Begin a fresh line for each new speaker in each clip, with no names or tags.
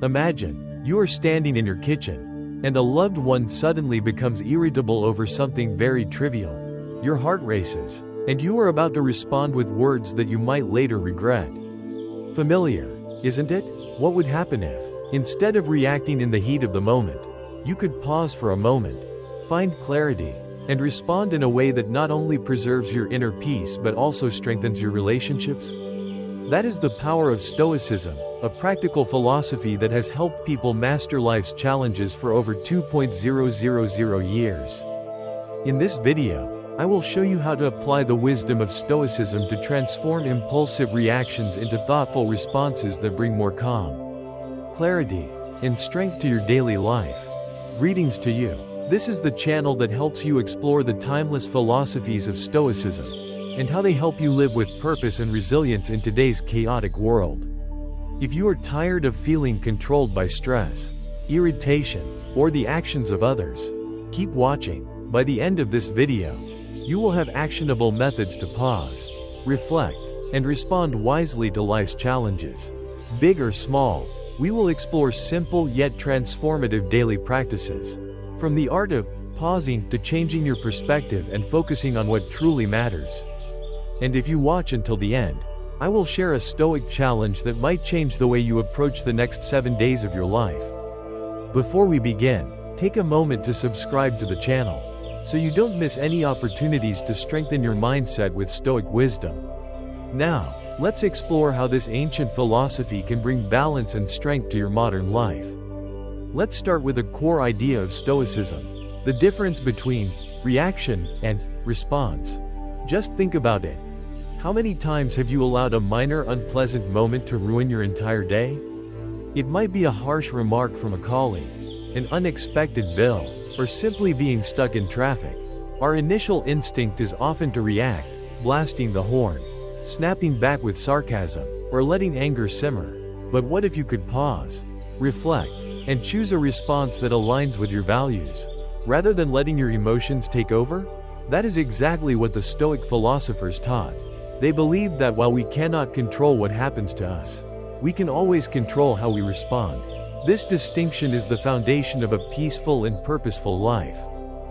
Imagine, you are standing in your kitchen, and a loved one suddenly becomes irritable over something very trivial. Your heart races, and you are about to respond with words that you might later regret. Familiar, isn't it? What would happen if, instead of reacting in the heat of the moment, you could pause for a moment, find clarity, and respond in a way that not only preserves your inner peace but also strengthens your relationships? That is the power of Stoicism, a practical philosophy that has helped people master life's challenges for over 2,000 years. In this video, I will show you how to apply the wisdom of Stoicism to transform impulsive reactions into thoughtful responses that bring more calm, clarity, and strength to your daily life. Greetings to you. This is the channel that helps you explore the timeless philosophies of Stoicism, and how they help you live with purpose and resilience in today's chaotic world. If you are tired of feeling controlled by stress, irritation, or the actions of others, keep watching. By the end of this video, you will have actionable methods to pause, reflect, and respond wisely to life's challenges. Big or small, we will explore simple yet transformative daily practices. From the art of pausing to changing your perspective and focusing on what truly matters. And if you watch until the end, I will share a Stoic challenge that might change the way you approach the next 7 days of your life. Before we begin, take a moment to subscribe to the channel, so you don't miss any opportunities to strengthen your mindset with Stoic wisdom. Now, let's explore how this ancient philosophy can bring balance and strength to your modern life. Let's start with a core idea of Stoicism, the difference between reaction and response. Just think about it. How many times have you allowed a minor unpleasant moment to ruin your entire day? It might be a harsh remark from a colleague, an unexpected bill, or simply being stuck in traffic. Our initial instinct is often to react, blasting the horn, snapping back with sarcasm, or letting anger simmer. But what if you could pause, reflect, and choose a response that aligns with your values, rather than letting your emotions take over? That is exactly what the Stoic philosophers taught. They believed that while we cannot control what happens to us, we can always control how we respond. This distinction is the foundation of a peaceful and purposeful life.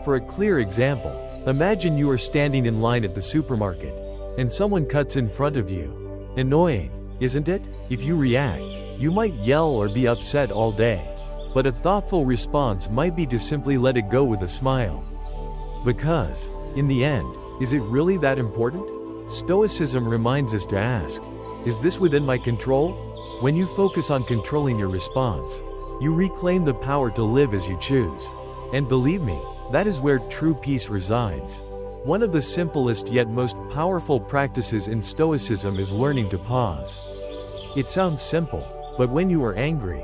For a clear example, imagine you are standing in line at the supermarket, and someone cuts in front of you. Annoying, isn't it? If you react, you might yell or be upset all day. But a thoughtful response might be to simply let it go with a smile. Because, in the end, is it really that important? Stoicism reminds us to ask, is this within my control? When you focus on controlling your response, you reclaim the power to live as you choose. And believe me, that is where true peace resides. One of the simplest yet most powerful practices in Stoicism is learning to pause. It sounds simple, but when you are angry,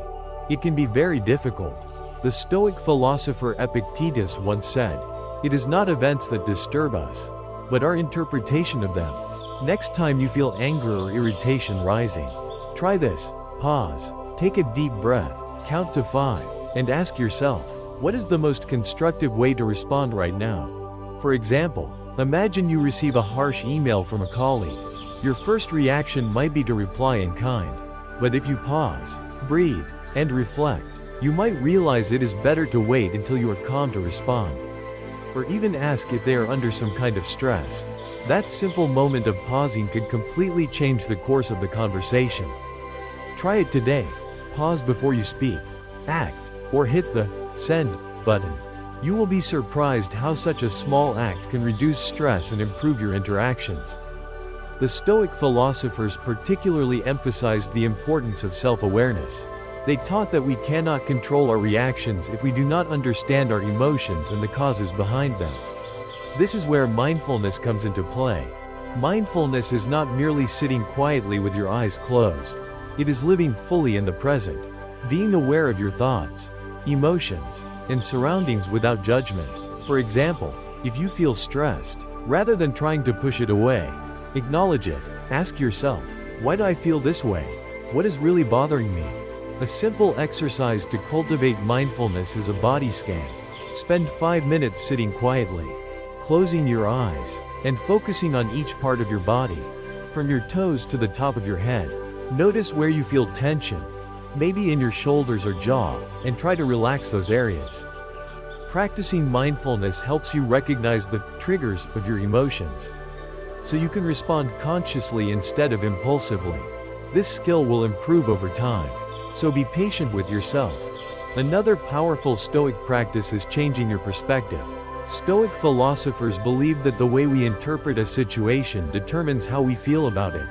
it can be very difficult. The Stoic philosopher Epictetus once said, "It is not events that disturb us, but our interpretation of them." Next time you feel anger or irritation rising, try this. Pause, take a deep breath, count to 5, and ask yourself, what is the most constructive way to respond right now? For example, imagine you receive a harsh email from a colleague. Your first reaction might be to reply in kind. But if you pause, breathe, and reflect, you might realize it is better to wait until you are calm to respond. Or even ask if they are under some kind of stress. That simple moment of pausing could completely change the course of the conversation. Try it today. Pause before you speak, act, or hit the send button. You will be surprised how such a small act can reduce stress and improve your interactions. The Stoic philosophers particularly emphasized the importance of self-awareness. They taught that we cannot control our reactions if we do not understand our emotions and the causes behind them. This is where mindfulness comes into play. Mindfulness is not merely sitting quietly with your eyes closed. It is living fully in the present, being aware of your thoughts, emotions, and surroundings without judgment. For example, if you feel stressed, rather than trying to push it away, acknowledge it. Ask yourself, why do I feel this way? What is really bothering me? A simple exercise to cultivate mindfulness is a body scan. Spend 5 minutes sitting quietly, closing your eyes, and focusing on each part of your body. From your toes to the top of your head, notice where you feel tension, maybe in your shoulders or jaw, and try to relax those areas. Practicing mindfulness helps you recognize the triggers of your emotions, so you can respond consciously instead of impulsively. This skill will improve over time, so be patient with yourself. Another powerful Stoic practice is changing your perspective. Stoic philosophers believed that the way we interpret a situation determines how we feel about it.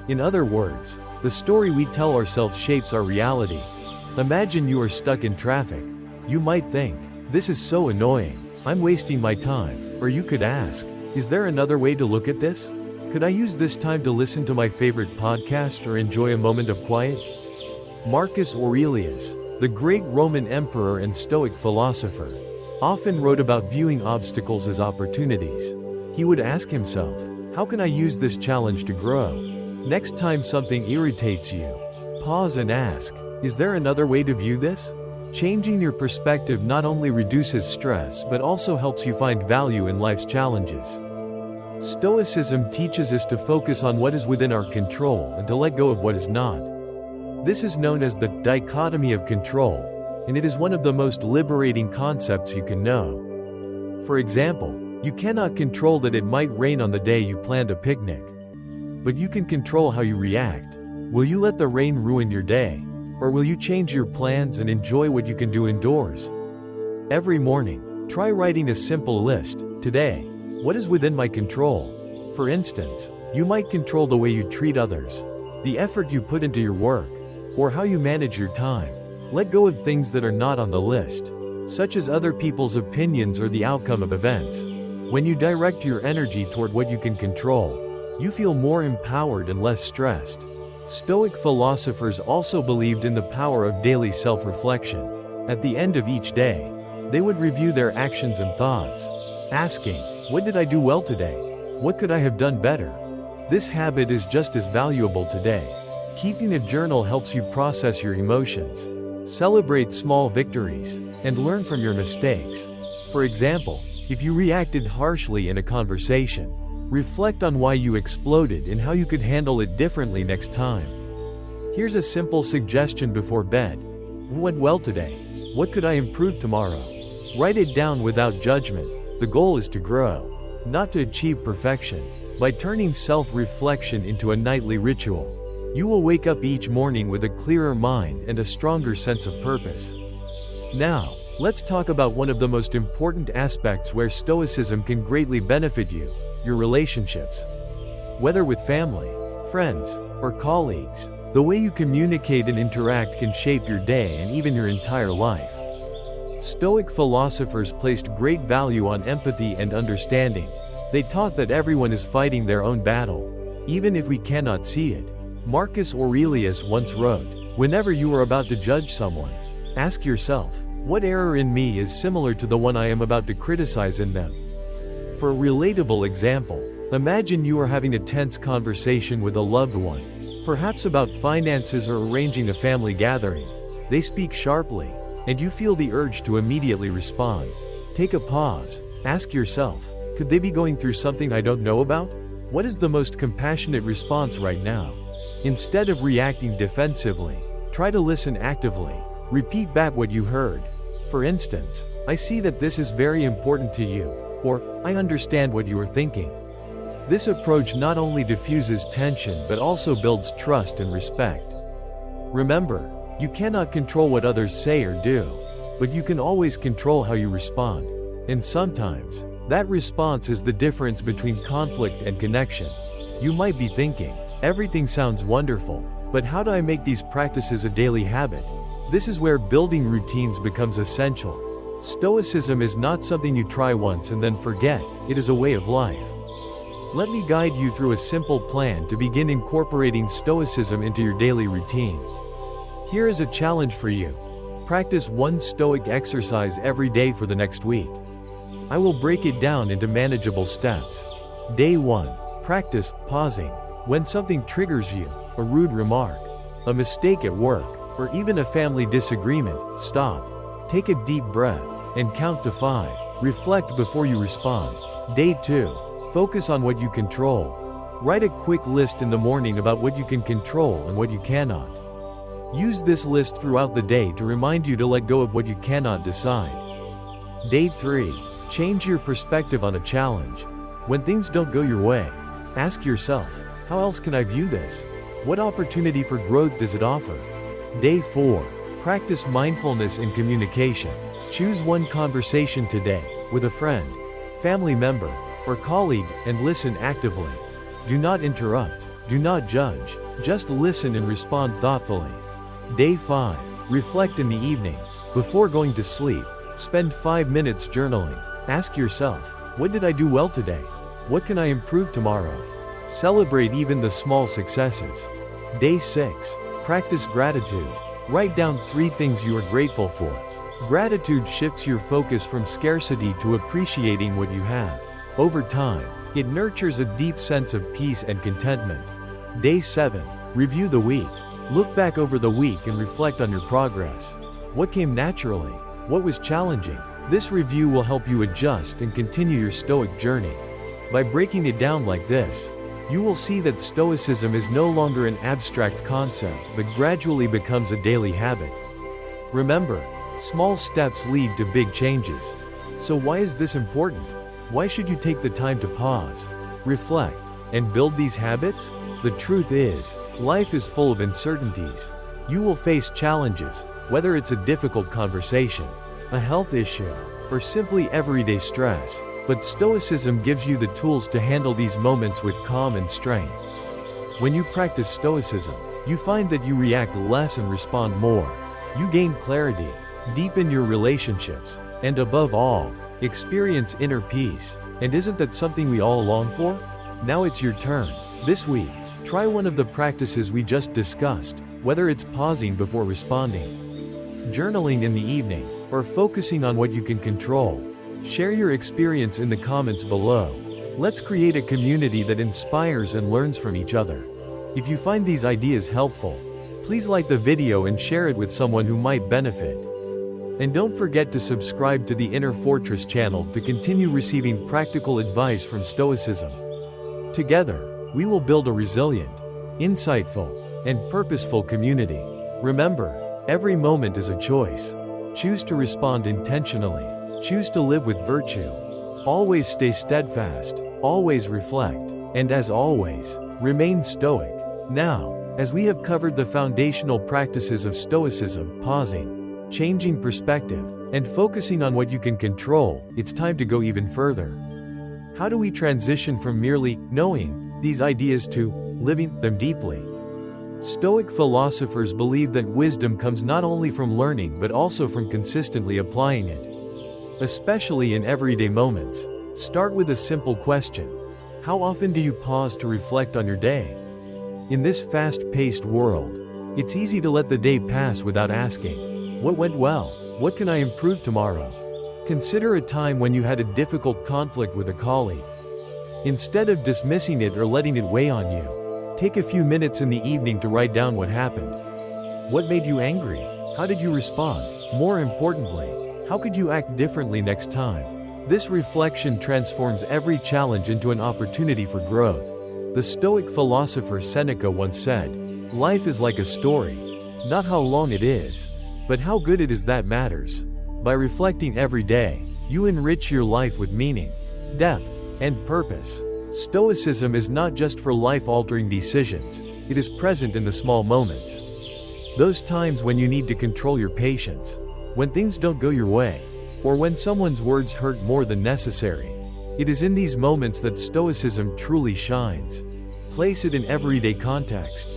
In other words, the story we tell ourselves shapes our reality. Imagine you are stuck in traffic. You might think, "This is so annoying. I'm wasting my time." Or you could ask, "Is there another way to look at this? Could I use this time to listen to my favorite podcast or enjoy a moment of quiet?" Marcus Aurelius, the great Roman emperor and Stoic philosopher, often wrote about viewing obstacles as opportunities. He would ask himself, "How can I use this challenge to grow?" Next time something irritates you, pause and ask, "Is there another way to view this?" Changing your perspective not only reduces stress but also helps you find value in life's challenges. Stoicism teaches us to focus on what is within our control and to let go of what is not. This is known as the dichotomy of control, and it is one of the most liberating concepts you can know. For example, you cannot control that it might rain on the day you planned a picnic. But you can control how you react. Will you let the rain ruin your day? Or will you change your plans and enjoy what you can do indoors? Every morning, try writing a simple list. Today, what is within my control? For instance, you might control the way you treat others, the effort you put into your work, or how you manage your time. Let go of things that are not on the list, such as other people's opinions or the outcome of events. When you direct your energy toward what you can control, you feel more empowered and less stressed. Stoic philosophers also believed in the power of daily self-reflection. At the end of each day, they would review their actions and thoughts, asking, "What did I do well today? What could I have done better?" This habit is just as valuable today. Keeping a journal helps you process your emotions, celebrate small victories, and learn from your mistakes. For example, if you reacted harshly in a conversation, reflect on why you exploded and how you could handle it differently next time. Here's a simple suggestion before bed. What went well today? What could I improve tomorrow? Write it down without judgment. The goal is to grow, not to achieve perfection. By turning self-reflection into a nightly ritual, you will wake up each morning with a clearer mind and a stronger sense of purpose. Now, let's talk about one of the most important aspects where Stoicism can greatly benefit you: your relationships. Whether with family, friends, or colleagues, the way you communicate and interact can shape your day and even your entire life. Stoic philosophers placed great value on empathy and understanding. They taught that everyone is fighting their own battle, even if we cannot see it. Marcus Aurelius once wrote, "Whenever you are about to judge someone, ask yourself, what error in me is similar to the one I am about to criticize in them?" For a relatable example, imagine you are having a tense conversation with a loved one, perhaps about finances or arranging a family gathering. They speak sharply, and you feel the urge to immediately respond. Take a pause, ask yourself, could they be going through something I don't know about? What is the most compassionate response right now? Instead of reacting defensively, try to listen actively. Repeat back what you heard. For instance, "I see that this is very important to you," or "I understand what you are thinking." This approach not only diffuses tension but also builds trust and respect. Remember, you cannot control what others say or do, but you can always control how you respond. And sometimes, that response is the difference between conflict and connection. You might be thinking, "Everything sounds wonderful, but how do I make these practices a daily habit?" This is where building routines becomes essential. Stoicism is not something you try once and then forget, it is a way of life. Let me guide you through a simple plan to begin incorporating Stoicism into your daily routine. Here is a challenge for you. Practice one Stoic exercise every day for the next week. I will break it down into manageable steps. Day 1. Practice pausing. When something triggers you, a rude remark, a mistake at work, or even a family disagreement, stop. Take a deep breath, and count to 5. Reflect before you respond. Day 2. Focus on what you control. Write a quick list in the morning about what you can control and what you cannot. Use this list throughout the day to remind you to let go of what you cannot decide. Day 3. Change your perspective on a challenge. When things don't go your way, ask yourself, how else can I view this? What opportunity for growth does it offer? Day 4. Practice mindfulness in communication. Choose one conversation today, with a friend, family member, or colleague, and listen actively. Do not interrupt, do not judge, just listen and respond thoughtfully. Day 5. Reflect in the evening. Before going to sleep, spend 5 minutes journaling. Ask yourself, what did I do well today? What can I improve tomorrow? Celebrate even the small successes. Day 6. Practice gratitude. Write down 3 things you are grateful for. Gratitude shifts your focus from scarcity to appreciating what you have. Over time, it nurtures a deep sense of peace and contentment. Day 7. Review the week. Look back over the week and reflect on your progress. What came naturally? What was challenging? This review will help you adjust and continue your Stoic journey. By breaking it down like this, you will see that Stoicism is no longer an abstract concept but gradually becomes a daily habit. Remember, small steps lead to big changes. So why is this important? Why should you take the time to pause, reflect, and build these habits? The truth is, life is full of uncertainties. You will face challenges, whether it's a difficult conversation, a health issue, or simply everyday stress. But Stoicism gives you the tools to handle these moments with calm and strength. When you practice Stoicism, you find that you react less and respond more. You gain clarity, deepen your relationships, and above all, experience inner peace. And isn't that something we all long for? Now it's your turn. This week, try one of the practices we just discussed, whether it's pausing before responding, journaling in the evening, or focusing on what you can control. Share your experience in the comments below. Let's create a community that inspires and learns from each other. If you find these ideas helpful, please like the video and share it with someone who might benefit. And don't forget to subscribe to the Inner Fortress channel to continue receiving practical advice from Stoicism. Together, we will build a resilient, insightful, and purposeful community. Remember, every moment is a choice. Choose to respond intentionally. Choose to live with virtue. Always stay steadfast, always reflect, and as always, remain stoic. Now, as we have covered the foundational practices of Stoicism, pausing, changing perspective, and focusing on what you can control, it's time to go even further. How do we transition from merely knowing these ideas to living them deeply? Stoic philosophers believe that wisdom comes not only from learning but also from consistently applying it. Especially in everyday moments. Start with a simple question. How often do you pause to reflect on your day? In this fast-paced world, it's easy to let the day pass without asking, what went well? What can I improve tomorrow? Consider a time when you had a difficult conflict with a colleague. Instead of dismissing it or letting it weigh on you, take a few minutes in the evening to write down what happened. What made you angry? How did you respond? More importantly, how could you act differently next time? This reflection transforms every challenge into an opportunity for growth. The Stoic philosopher Seneca once said, "Life is like a story. Not how long it is, but how good it is that matters." By reflecting every day, you enrich your life with meaning, depth, and purpose. Stoicism is not just for life-altering decisions, it is present in the small moments. Those times when you need to control your patience, when things don't go your way, or when someone's words hurt more than necessary. It is in these moments that Stoicism truly shines. Place it in everyday context.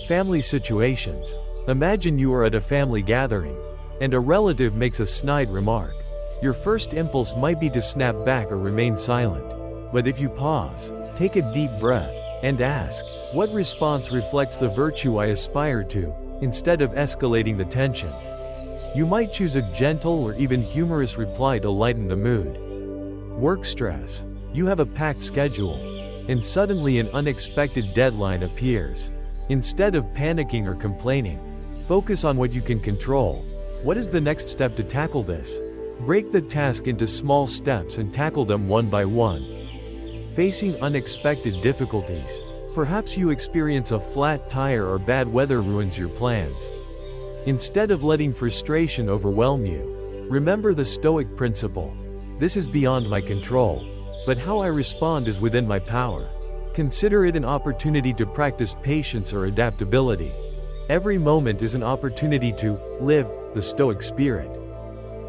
Family situations. Imagine you are at a family gathering, and a relative makes a snide remark. Your first impulse might be to snap back or remain silent. But if you pause, take a deep breath, and ask, what response reflects the virtue I aspire to, instead of escalating the tension? You might choose a gentle or even humorous reply to lighten the mood. Work stress. You have a packed schedule, and suddenly an unexpected deadline appears. Instead of panicking or complaining, focus on what you can control. What is the next step to tackle this? Break the task into small steps and tackle them one by one. Facing unexpected difficulties. Perhaps you experience a flat tire or bad weather ruins your plans. Instead of letting frustration overwhelm you, remember the Stoic principle. This is beyond my control, but how I respond is within my power. Consider it an opportunity to practice patience or adaptability. Every moment is an opportunity to live the Stoic spirit.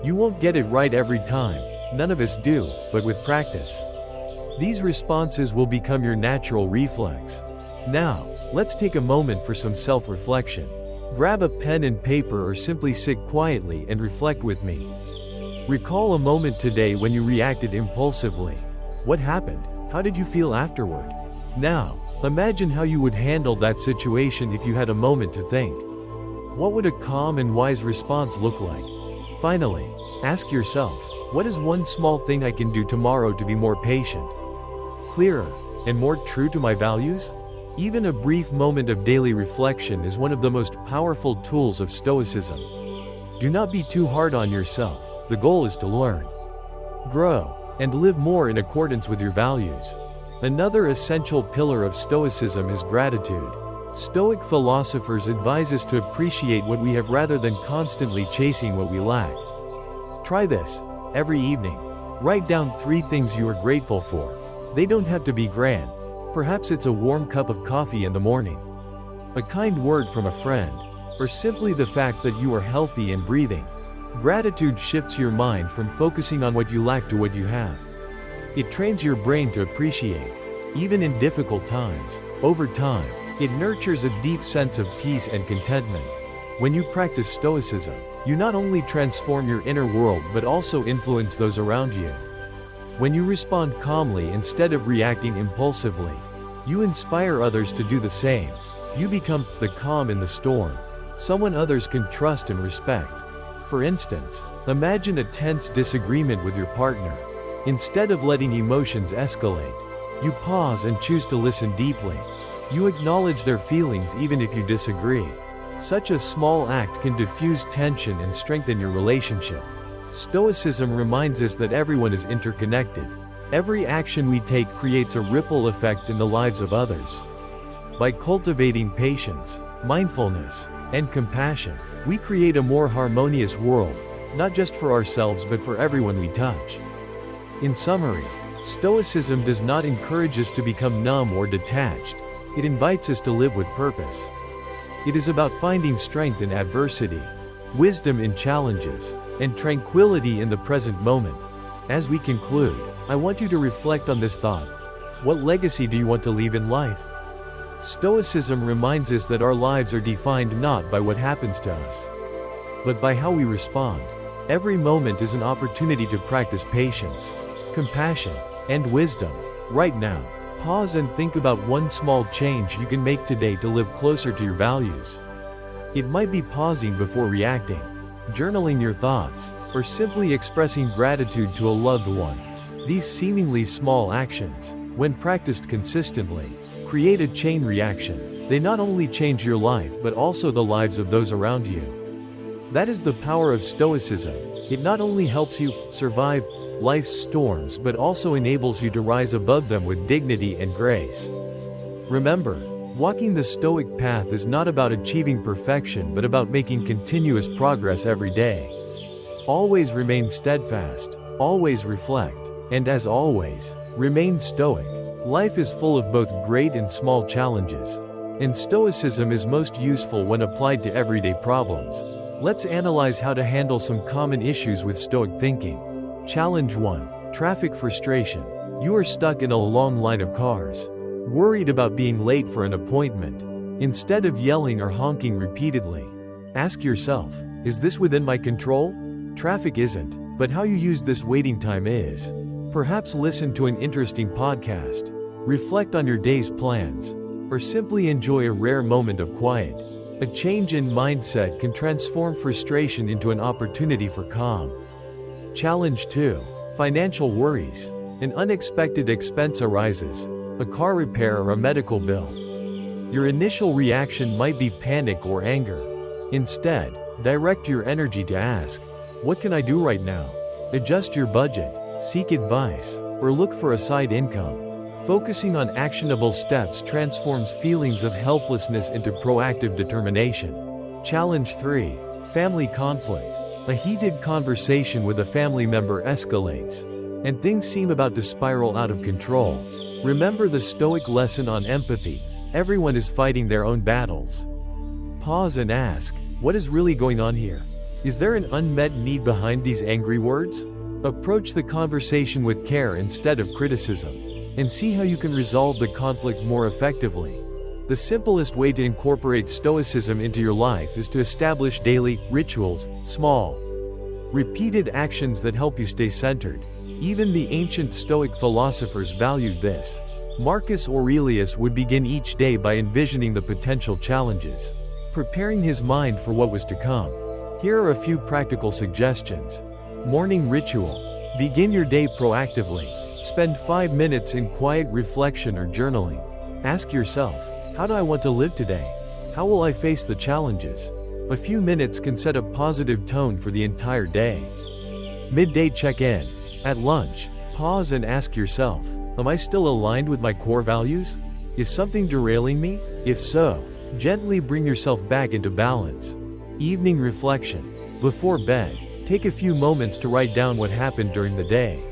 You won't get it right every time, none of us do, but with practice, these responses will become your natural reflex. Now, let's take a moment for some self-reflection. Grab a pen and paper or simply sit quietly and reflect with me. Recall a moment today when you reacted impulsively. What happened? How did you feel afterward? Now, imagine how you would handle that situation if you had a moment to think. What would a calm and wise response look like? Finally, ask yourself, what is one small thing I can do tomorrow to be more patient, clearer, and more true to my values? Even a brief moment of daily reflection is one of the most powerful tools of Stoicism. Do not be too hard on yourself. The goal is to learn, grow, and live more in accordance with your values. Another essential pillar of Stoicism is gratitude. Stoic philosophers advise us to appreciate what we have rather than constantly chasing what we lack. Try this. Every evening, write down 3 things you are grateful for. They don't have to be grand. Perhaps it's a warm cup of coffee in the morning, a kind word from a friend, or simply the fact that you are healthy and breathing. Gratitude shifts your mind from focusing on what you lack to what you have. It trains your brain to appreciate, even in difficult times. Over time, it nurtures a deep sense of peace and contentment. When you practice Stoicism, you not only transform your inner world but also influence those around you. When you respond calmly instead of reacting impulsively, you inspire others to do the same. You become the calm in the storm, someone others can trust and respect. For instance, imagine a tense disagreement with your partner. Instead of letting emotions escalate, you pause and choose to listen deeply. You acknowledge their feelings even if you disagree. Such a small act can diffuse tension and strengthen your relationship. Stoicism reminds us that everyone is interconnected. Every action we take creates a ripple effect in the lives of others. By cultivating patience, mindfulness, and compassion, we create a more harmonious world, not just for ourselves but for everyone we touch. In summary, Stoicism does not encourage us to become numb or detached. It invites us to live with purpose. It is about finding strength in adversity, wisdom in challenges, and tranquility in the present moment. As we conclude, I want you to reflect on this thought. What legacy do you want to leave in life? Stoicism reminds us that our lives are defined not by what happens to us, but by how we respond. Every moment is an opportunity to practice patience, compassion, and wisdom. Right now, pause and think about one small change you can make today to live closer to your values. It might be pausing before reacting, journaling your thoughts, or simply expressing gratitude to a loved one. These seemingly small actions, when practiced consistently, create a chain reaction. They not only change your life but also the lives of those around you. That is the power of Stoicism. It not only helps you survive life's storms but also enables you to rise above them with dignity and grace. Remember, walking the Stoic path is not about achieving perfection but about making continuous progress every day. Always remain steadfast, always reflect, and as always, remain stoic. Life is full of both great and small challenges, and Stoicism is most useful when applied to everyday problems. Let's analyze how to handle some common issues with Stoic thinking. Challenge 1. Traffic frustration. You are stuck in a long line of cars, worried about being late for an appointment. Instead of yelling or honking repeatedly, ask yourself, is this within my control? Traffic isn't, but how you use this waiting time is. Perhaps listen to an interesting podcast, reflect on your day's plans, or simply enjoy a rare moment of quiet. A change in mindset can transform frustration into an opportunity for calm. Challenge 2. Financial worries. An unexpected expense arises, a car repair or a medical bill. Your initial reaction might be panic or anger. Instead, direct your energy to ask, what can I do right now? Adjust your budget, seek advice, or look for a side income. Focusing on actionable steps transforms feelings of helplessness into proactive determination. Challenge 3. Family conflict. A heated conversation with a family member escalates, and things seem about to spiral out of control. Remember the Stoic lesson on empathy: everyone is fighting their own battles. Pause and ask, what is really going on here? Is there an unmet need behind these angry words? Approach the conversation with care instead of criticism, and see how you can resolve the conflict more effectively. The simplest way to incorporate Stoicism into your life is to establish daily rituals, small, repeated actions that help you stay centered. Even the ancient Stoic philosophers valued this. Marcus Aurelius would begin each day by envisioning the potential challenges, preparing his mind for what was to come. Here are a few practical suggestions. Morning ritual. Begin your day proactively. Spend 5 minutes in quiet reflection or journaling. Ask yourself, how do I want to live today? How will I face the challenges? A few minutes can set a positive tone for the entire day. Midday check-in. At lunch, pause and ask yourself, am I still aligned with my core values? Is something derailing me? If so, gently bring yourself back into balance. Evening reflection. Before bed, take a few moments to write down what happened during the day.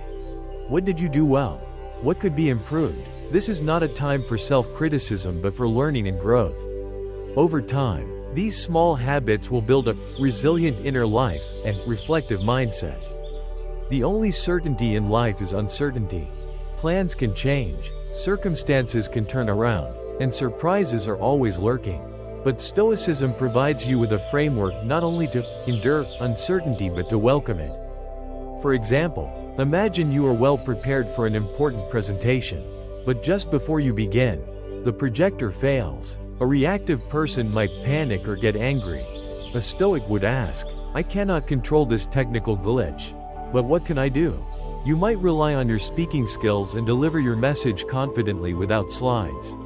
What did you do well? What could be improved? This is not a time for self-criticism but for learning and growth. Over time, these small habits will build a resilient inner life and reflective mindset. The only certainty in life is uncertainty. Plans can change, circumstances can turn around, and surprises are always lurking. But Stoicism provides you with a framework not only to endure uncertainty but to welcome it. For example, imagine you are well prepared for an important presentation, but just before you begin, the projector fails. A reactive person might panic or get angry. A Stoic would ask, I cannot control this technical glitch, but what can I do? You might rely on your speaking skills and deliver your message confidently without slides.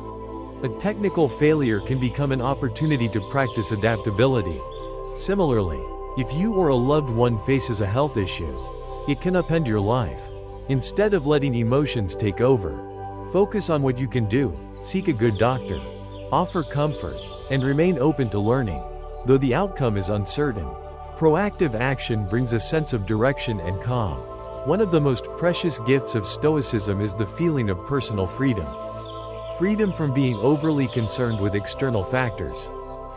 A technical failure can become an opportunity to practice adaptability. Similarly, if you or a loved one faces a health issue, it can upend your life. Instead of letting emotions take over, focus on what you can do, seek a good doctor, offer comfort, and remain open to learning. Though the outcome is uncertain, proactive action brings a sense of direction and calm. One of the most precious gifts of Stoicism is the feeling of personal freedom. Freedom from being overly concerned with external factors,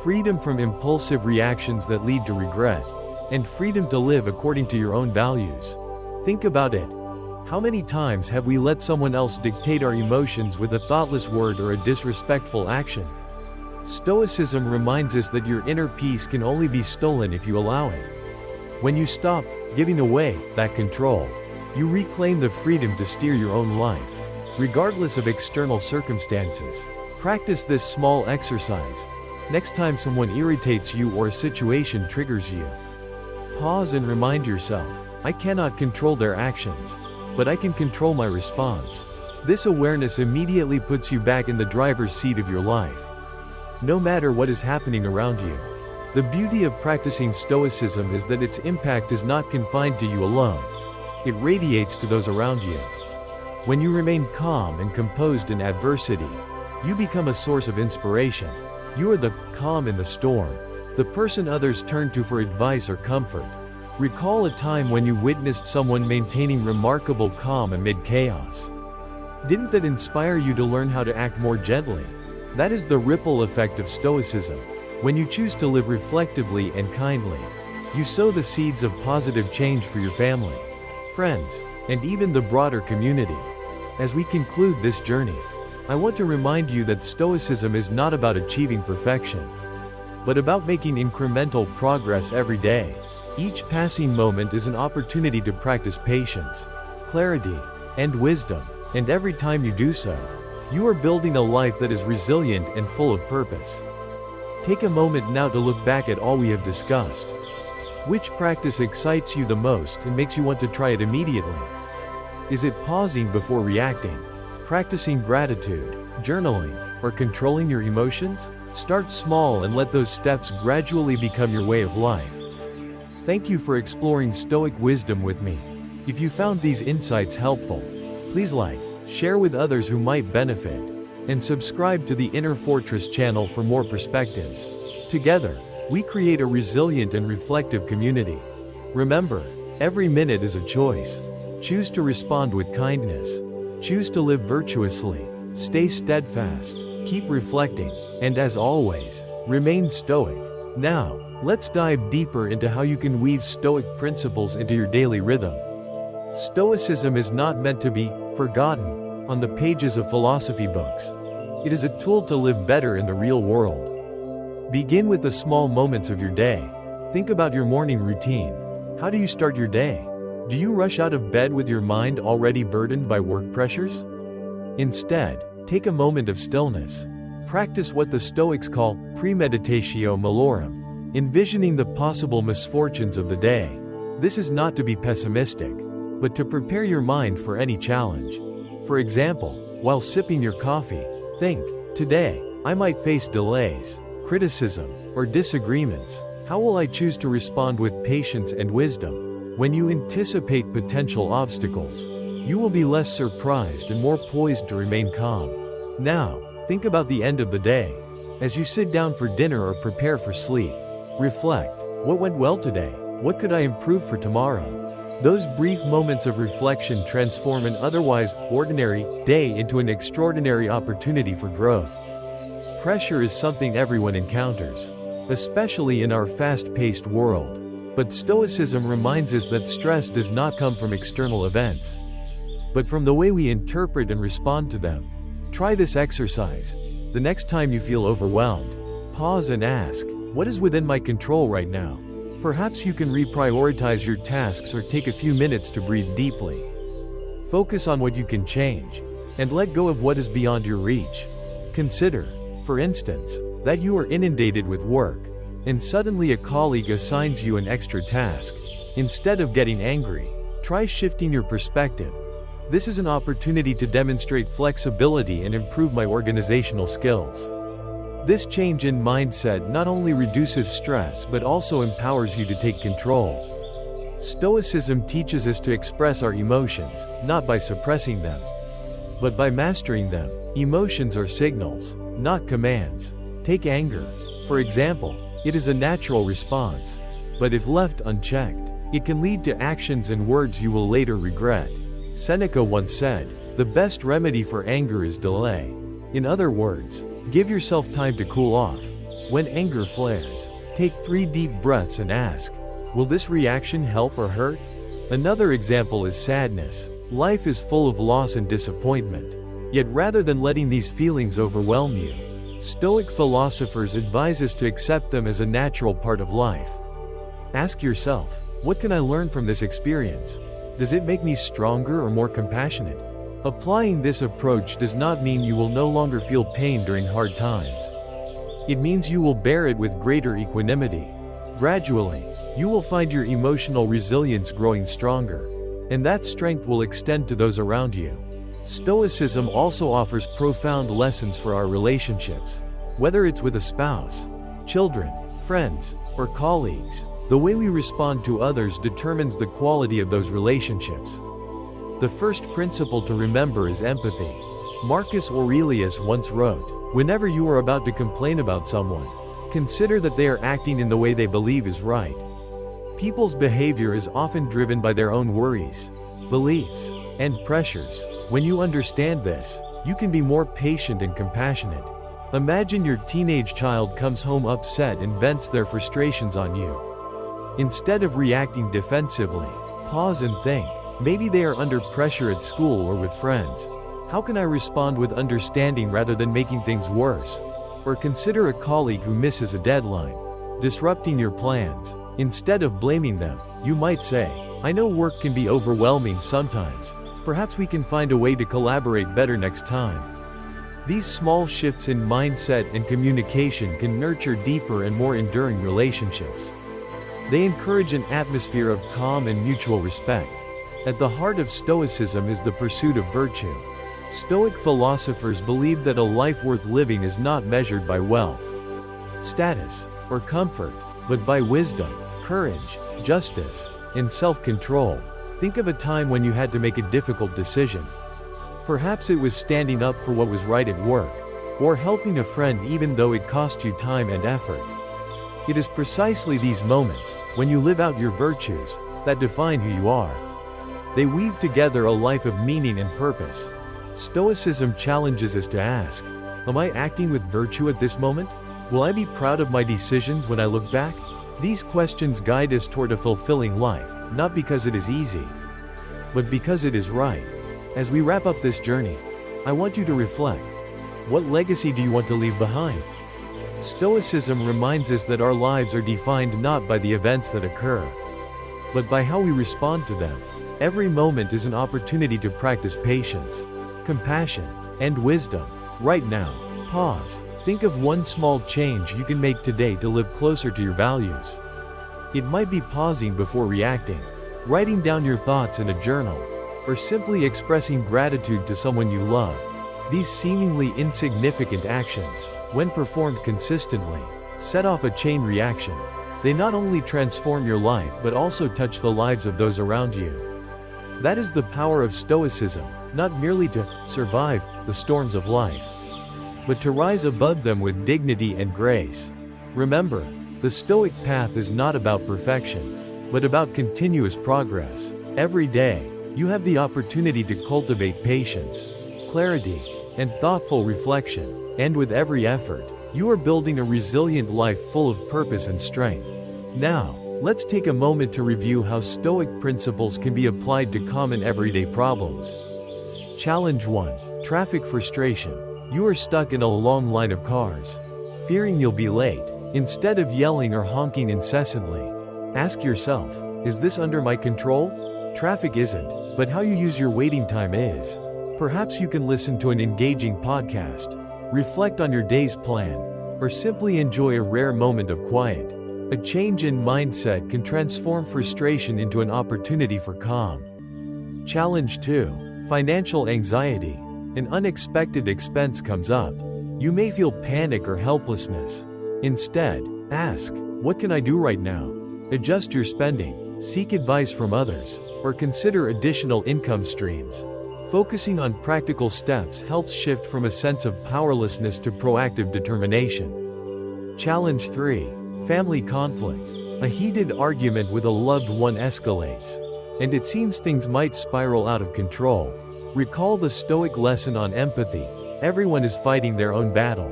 freedom from impulsive reactions that lead to regret, and freedom to live according to your own values. Think about it. How many times have we let someone else dictate our emotions with a thoughtless word or a disrespectful action? Stoicism reminds us that your inner peace can only be stolen if you allow it. When you stop giving away that control, you reclaim the freedom to steer your own life, regardless of external circumstances. Practice this small exercise. Next time someone irritates you or a situation triggers you, pause and remind yourself, I cannot control their actions, but I can control my response. This awareness immediately puts you back in the driver's seat of your life, no matter what is happening around you. The beauty of practicing Stoicism is that its impact is not confined to you alone. It radiates to those around you. When you remain calm and composed in adversity, you become a source of inspiration. You are the calm in the storm, the person others turn to for advice or comfort. Recall a time when you witnessed someone maintaining remarkable calm amid chaos. Didn't that inspire you to learn how to act more gently? That is the ripple effect of Stoicism. When you choose to live reflectively and kindly, you sow the seeds of positive change for your family, friends, and even the broader community. As we conclude this journey, I want to remind you that Stoicism is not about achieving perfection, but about making incremental progress every day. Each passing moment is an opportunity to practice patience, clarity, and wisdom, and every time you do so, you are building a life that is resilient and full of purpose. Take a moment now to look back at all we have discussed. Which practice excites you the most and makes you want to try it immediately? Is it pausing before reacting, practicing gratitude, journaling, or controlling your emotions? Start small and let those steps gradually become your way of life. Thank you for exploring Stoic wisdom with me. If you found these insights helpful, please like, share with others who might benefit, and subscribe to the Inner Fortress channel for more perspectives. Together, We create a resilient and reflective community. Remember, every minute is a choice. Choose to respond with kindness. Choose to live virtuously. Stay steadfast. Keep reflecting. And as always, remain stoic. Now, let's dive deeper into how you can weave Stoic principles into your daily rhythm. Stoicism is not meant to be forgotten on the pages of philosophy books. It is a tool to live better in the real world. Begin with the small moments of your day. Think about your morning routine. How do you start your day? Do you rush out of bed with your mind already burdened by work pressures? Instead, take a moment of stillness. Practice what the Stoics call premeditatio malorum, envisioning the possible misfortunes of the day. This is not to be pessimistic, but to prepare your mind for any challenge. For example, while sipping your coffee, think, today, I might face delays, criticism, or disagreements. How will I choose to respond with patience and wisdom? When you anticipate potential obstacles, you will be less surprised and more poised to remain calm. Now, think about the end of the day. As you sit down for dinner or prepare for sleep, reflect, what went well today? What could I improve for tomorrow? Those brief moments of reflection transform an otherwise ordinary day into an extraordinary opportunity for growth. Pressure is something everyone encounters, especially in our fast-paced world. But Stoicism reminds us that stress does not come from external events, but from the way we interpret and respond to them. Try this exercise. The next time you feel overwhelmed, pause and ask, what is within my control right now? Perhaps you can reprioritize your tasks or take a few minutes to breathe deeply. Focus on what you can change, and let go of what is beyond your reach. Consider, for instance, that you are inundated with work, and suddenly a colleague assigns you an extra task. Instead of getting angry, try shifting your perspective. This is an opportunity to demonstrate flexibility and improve my organizational skills. This change in mindset not only reduces stress but also empowers you to take control. Stoicism teaches us to express our emotions, not by suppressing them, but by mastering them. Emotions are signals, not commands. Take anger, for example. It is a natural response, but if left unchecked, it can lead to actions and words you will later regret. Seneca once said, "The best remedy for anger is delay." In other words, give yourself time to cool off. When anger flares, take 3 deep breaths and ask, will this reaction help or hurt? Another example is sadness. Life is full of loss and disappointment. Yet rather than letting these feelings overwhelm you, Stoic philosophers advise us to accept them as a natural part of life. Ask yourself, what can I learn from this experience? Does it make me stronger or more compassionate? Applying this approach does not mean you will no longer feel pain during hard times. It means you will bear it with greater equanimity. Gradually, you will find your emotional resilience growing stronger, and that strength will extend to those around you. Stoicism also offers profound lessons for our relationships. Whether it's with a spouse, children, friends, or colleagues, the way we respond to others determines the quality of those relationships. The first principle to remember is empathy. Marcus Aurelius once wrote, "Whenever you are about to complain about someone, consider that they are acting in the way they believe is right." People's behavior is often driven by their own worries, beliefs, and pressures. When you understand this, you can be more patient and compassionate. Imagine your teenage child comes home upset and vents their frustrations on you. Instead of reacting defensively, pause and think, maybe they are under pressure at school or with friends. How can I respond with understanding rather than making things worse? Or consider a colleague who misses a deadline, disrupting your plans. Instead of blaming them, you might say, I know work can be overwhelming sometimes. Perhaps we can find a way to collaborate better next time. These small shifts in mindset and communication can nurture deeper and more enduring relationships. They encourage an atmosphere of calm and mutual respect. At the heart of Stoicism is the pursuit of virtue. Stoic philosophers believe that a life worth living is not measured by wealth, status, or comfort, but by wisdom, courage, justice, and self-control. Think of a time when you had to make a difficult decision. Perhaps it was standing up for what was right at work, or helping a friend even though it cost you time and effort. It is precisely these moments, when you live out your virtues, that define who you are. They weave together a life of meaning and purpose. Stoicism challenges us to ask, am I acting with virtue at this moment? Will I be proud of my decisions when I look back? These questions guide us toward a fulfilling life, not because it is easy, but because it is right. As we wrap up this journey, I want you to reflect. What legacy do you want to leave behind? Stoicism reminds us that our lives are defined not by the events that occur, but by how we respond to them. Every moment is an opportunity to practice patience, compassion, and wisdom. Right now, pause. Think of one small change you can make today to live closer to your values. It might be pausing before reacting, writing down your thoughts in a journal, or simply expressing gratitude to someone you love. These seemingly insignificant actions, when performed consistently, set off a chain reaction. They not only transform your life but also touch the lives of those around you. That is the power of Stoicism, not merely to survive the storms of life, but to rise above them with dignity and grace. Remember, the Stoic path is not about perfection, but about continuous progress. Every day, you have the opportunity to cultivate patience, clarity, and thoughtful reflection, and with every effort, you are building a resilient life full of purpose and strength. Now, let's take a moment to review how Stoic principles can be applied to common everyday problems. Challenge 1. Traffic frustration. You are stuck in a long line of cars, fearing you'll be late. Instead of yelling or honking incessantly, ask yourself, is this under my control? Traffic isn't, but how you use your waiting time is. Perhaps you can listen to an engaging podcast, reflect on your day's plan, or simply enjoy a rare moment of quiet. A change in mindset can transform frustration into an opportunity for calm. Challenge 2. Financial anxiety. An unexpected expense comes up. You may feel panic or helplessness. Instead, ask, what can I do right now? Adjust your spending, seek advice from others, or consider additional income streams. Focusing on practical steps helps shift from a sense of powerlessness to proactive determination. Challenge 3. Family conflict. A heated argument with a loved one escalates, and it seems things might spiral out of control. Recall the Stoic lesson on empathy. Everyone is fighting their own battle.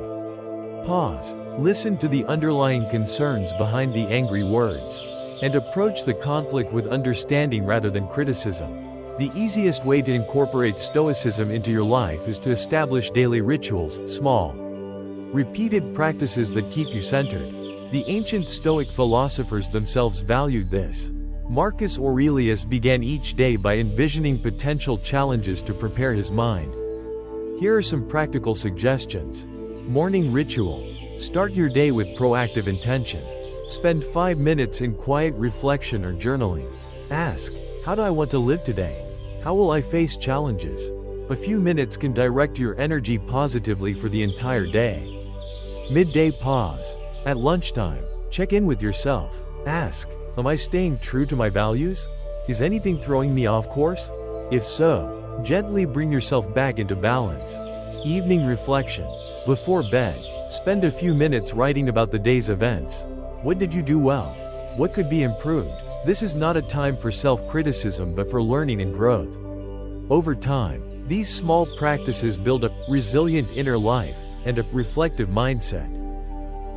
Pause, listen to the underlying concerns behind the angry words, and approach the conflict with understanding rather than criticism. The easiest way to incorporate Stoicism into your life is to establish daily rituals, small, repeated practices that keep you centered. The ancient Stoic philosophers themselves valued this. Marcus Aurelius began each day by envisioning potential challenges to prepare his mind. Here are some practical suggestions. Morning ritual. Start your day with proactive intention. Spend 5 minutes in quiet reflection or journaling. Ask, how do I want to live today? How will I face challenges? A few minutes can direct your energy positively for the entire day. Midday pause. At lunchtime, check in with yourself. Ask, am I staying true to my values? Is anything throwing me off course? If so, gently bring yourself back into balance. Evening reflection. Before bed, spend a few minutes writing about the day's events. What did you do well? What could be improved? This is not a time for self-criticism but for learning and growth. Over time, these small practices build a resilient inner life and a reflective mindset.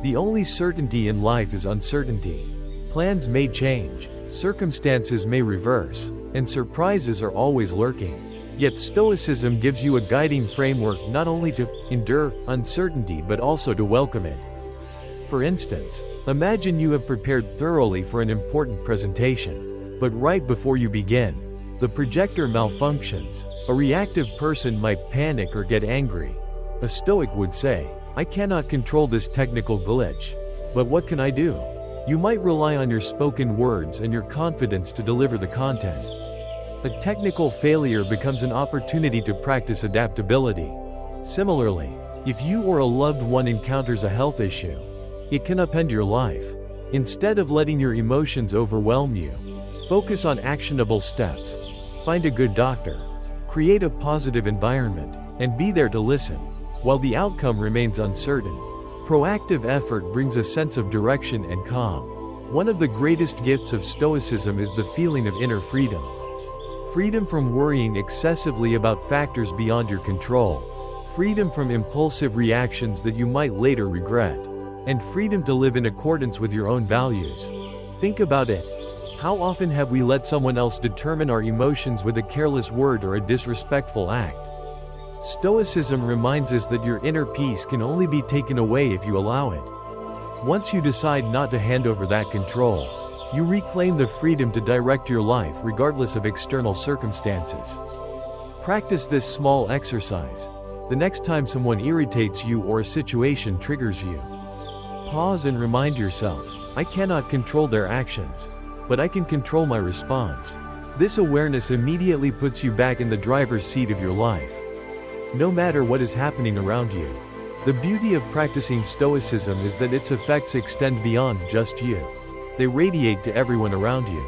The only certainty in life is uncertainty. Plans may change, circumstances may reverse, and surprises are always lurking. Yet Stoicism gives you a guiding framework not only to endure uncertainty but also to welcome it. For instance, imagine you have prepared thoroughly for an important presentation, but right before you begin, the projector malfunctions. A reactive person might panic or get angry. A Stoic would say, I cannot control this technical glitch, but what can I do? You might rely on your spoken words and your confidence to deliver the content. A technical failure becomes an opportunity to practice adaptability. Similarly, if you or a loved one encounters a health issue, it can upend your life. Instead of letting your emotions overwhelm you, focus on actionable steps. Find a good doctor, create a positive environment, and be there to listen. While the outcome remains uncertain, Proactive effort brings a sense of direction and calm. One of the greatest gifts of Stoicism is the feeling of inner freedom. Freedom from worrying excessively about factors beyond your control. Freedom from impulsive reactions that you might later regret. And freedom to live in accordance with your own values. Think about it. How often have we let someone else determine our emotions with a careless word or a disrespectful act? Stoicism reminds us that your inner peace can only be taken away if you allow it. Once you decide not to hand over that control, you reclaim the freedom to direct your life regardless of external circumstances. Practice this small exercise. The next time someone irritates you or a situation triggers you, pause and remind yourself, I cannot control their actions, but I can control my response. This awareness immediately puts you back in the driver's seat of your life, no matter what is happening around you. The beauty of practicing Stoicism is that its effects extend beyond just you. They radiate to everyone around you.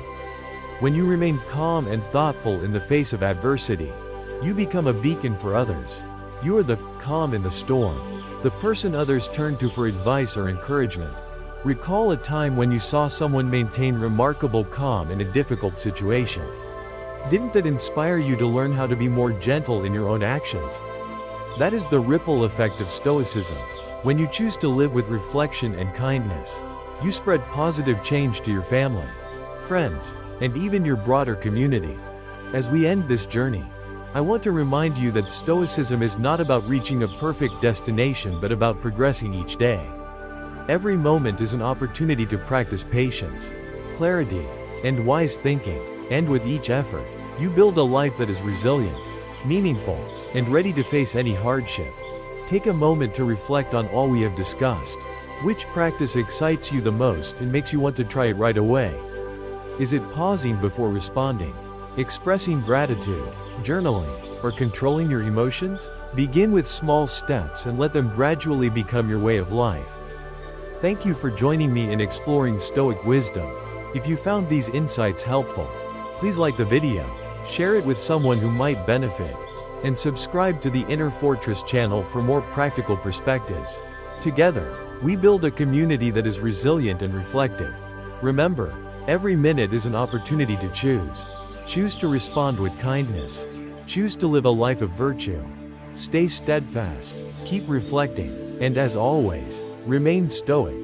When you remain calm and thoughtful in the face of adversity, you become a beacon for others. You are the calm in the storm, the person others turn to for advice or encouragement. Recall a time when you saw someone maintain remarkable calm in a difficult situation. Didn't that inspire you to learn how to be more gentle in your own actions? That is the ripple effect of Stoicism. When you choose to live with reflection and kindness, you spread positive change to your family, friends, and even your broader community. As we end this journey, I want to remind you that Stoicism is not about reaching a perfect destination but about progressing each day. Every moment is an opportunity to practice patience, clarity, and wise thinking, and with each effort, you build a life that is resilient, meaningful, and ready to face any hardship. Take a moment to reflect on all we have discussed. Which practice excites you the most and makes you want to try it right away? Is it pausing before responding, expressing gratitude, journaling, or controlling your emotions? Begin with small steps and let them gradually become your way of life. Thank you for joining me in exploring Stoic wisdom. If you found these insights helpful, please like the video, share it with someone who might benefit, and subscribe to the Inner Fortress channel for more practical perspectives. Together, we build a community that is resilient and reflective. Remember, every minute is an opportunity to choose. Choose to respond with kindness. Choose to live a life of virtue. Stay steadfast, keep reflecting, and as always, remain stoic.